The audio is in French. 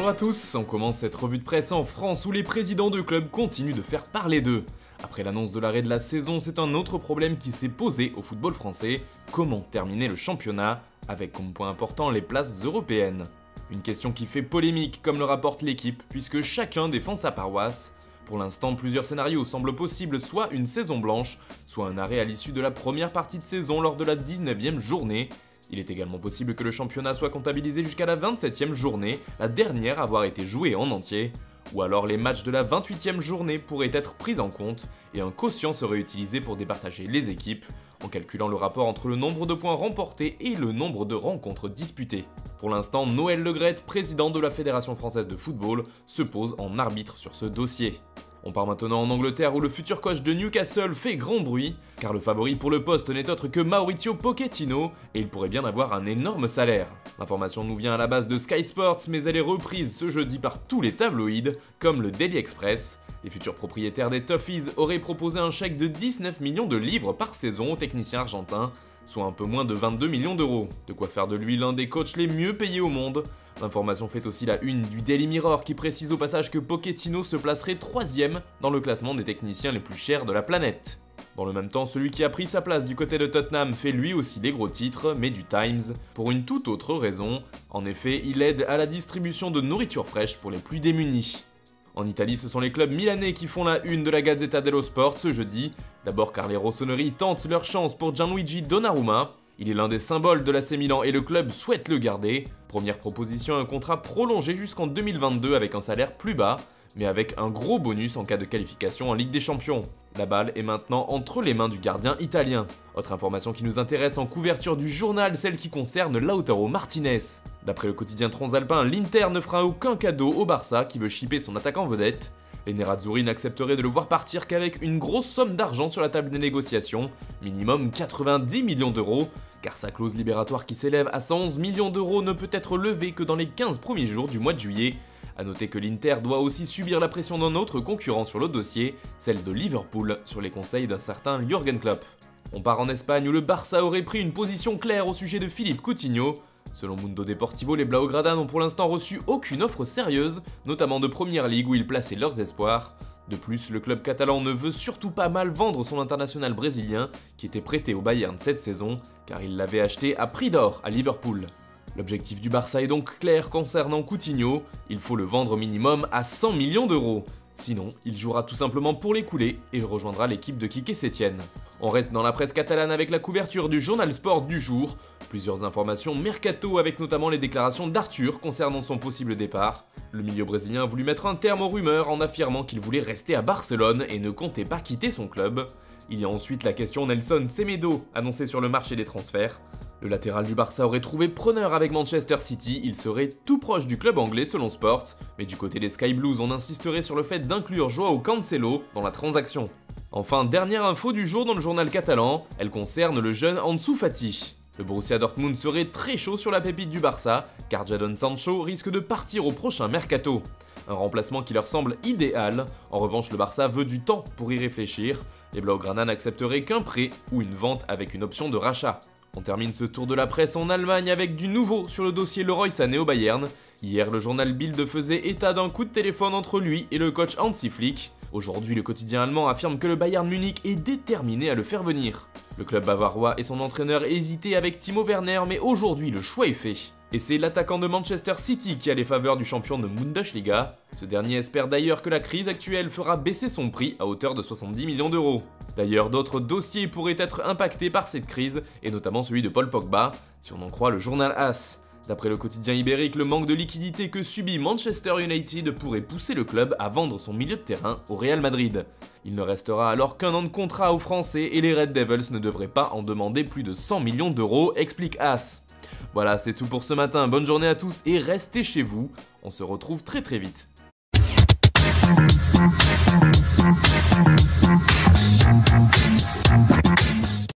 Bonjour à tous, on commence cette revue de presse en France où les présidents de clubs continuent de faire parler d'eux. Après l'annonce de l'arrêt de la saison, c'est un autre problème qui s'est posé au football français, comment terminer le championnat, avec comme point important les places européennes. Une question qui fait polémique comme le rapporte l'équipe, puisque chacun défend sa paroisse. Pour l'instant, plusieurs scénarios semblent possibles, soit une saison blanche, soit un arrêt à l'issue de la première partie de saison lors de la 19e journée. Il est également possible que le championnat soit comptabilisé jusqu'à la 27e journée, la dernière à avoir été jouée en entier. Ou alors les matchs de la 28e journée pourraient être pris en compte et un quotient serait utilisé pour départager les équipes, en calculant le rapport entre le nombre de points remportés et le nombre de rencontres disputées. Pour l'instant, Noël Le Graët, président de la Fédération française de football, se pose en arbitre sur ce dossier. On part maintenant en Angleterre où le futur coach de Newcastle fait grand bruit, car le favori pour le poste n'est autre que Mauricio Pochettino, et il pourrait bien avoir un énorme salaire. L'information nous vient à la base de Sky Sports, mais elle est reprise ce jeudi par tous les tabloïds, comme le Daily Express. Les futurs propriétaires des Toffees auraient proposé un chèque de 19 millions de livres par saison au technicien argentin, soit un peu moins de 22 millions d'euros. De quoi faire de lui l'un des coachs les mieux payés au monde. L'information fait aussi la une du Daily Mirror qui précise au passage que Pochettino se placerait 3e dans le classement des techniciens les plus chers de la planète. Dans le même temps, celui qui a pris sa place du côté de Tottenham fait lui aussi des gros titres, mais du Times, pour une toute autre raison. En effet, il aide à la distribution de nourriture fraîche pour les plus démunis. En Italie, ce sont les clubs milanais qui font la une de la Gazzetta dello Sport ce jeudi. D'abord car les rossoneri tentent leur chance pour Gianluigi Donnarumma. Il est l'un des symboles de l'AC Milan et le club souhaite le garder. Première proposition, un contrat prolongé jusqu'en 2022 avec un salaire plus bas, mais avec un gros bonus en cas de qualification en Ligue des Champions. La balle est maintenant entre les mains du gardien italien. Autre information qui nous intéresse en couverture du journal, celle qui concerne Lautaro Martinez. D'après le quotidien transalpin, l'Inter ne fera aucun cadeau au Barça qui veut shipper son attaquant vedette. Les Nerazzurri n'accepteraient de le voir partir qu'avec une grosse somme d'argent sur la table des négociations, minimum 90 millions d'euros, car sa clause libératoire qui s'élève à 111 millions d'euros ne peut être levée que dans les 15 premiers jours du mois de juillet. A noter que l'Inter doit aussi subir la pression d'un autre concurrent sur le dossier, celle de Liverpool, sur les conseils d'un certain Jürgen Klopp. On part en Espagne où le Barça aurait pris une position claire au sujet de Philippe Coutinho. Selon Mundo Deportivo, les Blaugrana n'ont pour l'instant reçu aucune offre sérieuse, notamment de Première Ligue où ils plaçaient leurs espoirs. De plus, le club catalan ne veut surtout pas mal vendre son international brésilien, qui était prêté au Bayern cette saison, car il l'avait acheté à prix d'or à Liverpool. L'objectif du Barça est donc clair concernant Coutinho, il faut le vendre au minimum à 100 millions d'euros. Sinon, il jouera tout simplement pour les couler et il rejoindra l'équipe de Quique Sétienne. On reste dans la presse catalane avec la couverture du journal Sport du jour. Plusieurs informations mercato avec notamment les déclarations d'Arthur concernant son possible départ. Le milieu brésilien a voulu mettre un terme aux rumeurs en affirmant qu'il voulait rester à Barcelone et ne comptait pas quitter son club. Il y a ensuite la question Nelson Semedo, annoncée sur le marché des transferts. Le latéral du Barça aurait trouvé preneur avec Manchester City, il serait tout proche du club anglais selon Sport, mais du côté des Sky Blues on insisterait sur le fait d'inclure Joao Cancelo dans la transaction. Enfin, dernière info du jour dans le journal catalan, elle concerne le jeune Ansu Fati. Le Borussia Dortmund serait très chaud sur la pépite du Barça, car Jadon Sancho risque de partir au prochain mercato. Un remplacement qui leur semble idéal, en revanche le Barça veut du temps pour y réfléchir, les Blaugrana n'accepteraient qu'un prêt ou une vente avec une option de rachat. On termine ce tour de la presse en Allemagne avec du nouveau sur le dossier Leroy Sané au Bayern. Hier, le journal Bild faisait état d'un coup de téléphone entre lui et le coach Hansi Flick. Aujourd'hui, le quotidien allemand affirme que le Bayern Munich est déterminé à le faire venir. Le club bavarois et son entraîneur hésitaient avec Timo Werner, mais aujourd'hui le choix est fait. Et c'est l'attaquant de Manchester City qui a les faveurs du champion de Bundesliga. Ce dernier espère d'ailleurs que la crise actuelle fera baisser son prix à hauteur de 70 millions d'euros. D'ailleurs, d'autres dossiers pourraient être impactés par cette crise, et notamment celui de Paul Pogba, si on en croit le journal AS. D'après le quotidien ibérique, le manque de liquidité que subit Manchester United pourrait pousser le club à vendre son milieu de terrain au Real Madrid. Il ne restera alors qu'un an de contrat aux Français et les Red Devils ne devraient pas en demander plus de 100 millions d'euros, explique AS. Voilà, c'est tout pour ce matin, bonne journée à tous et restez chez vous, on se retrouve très vite.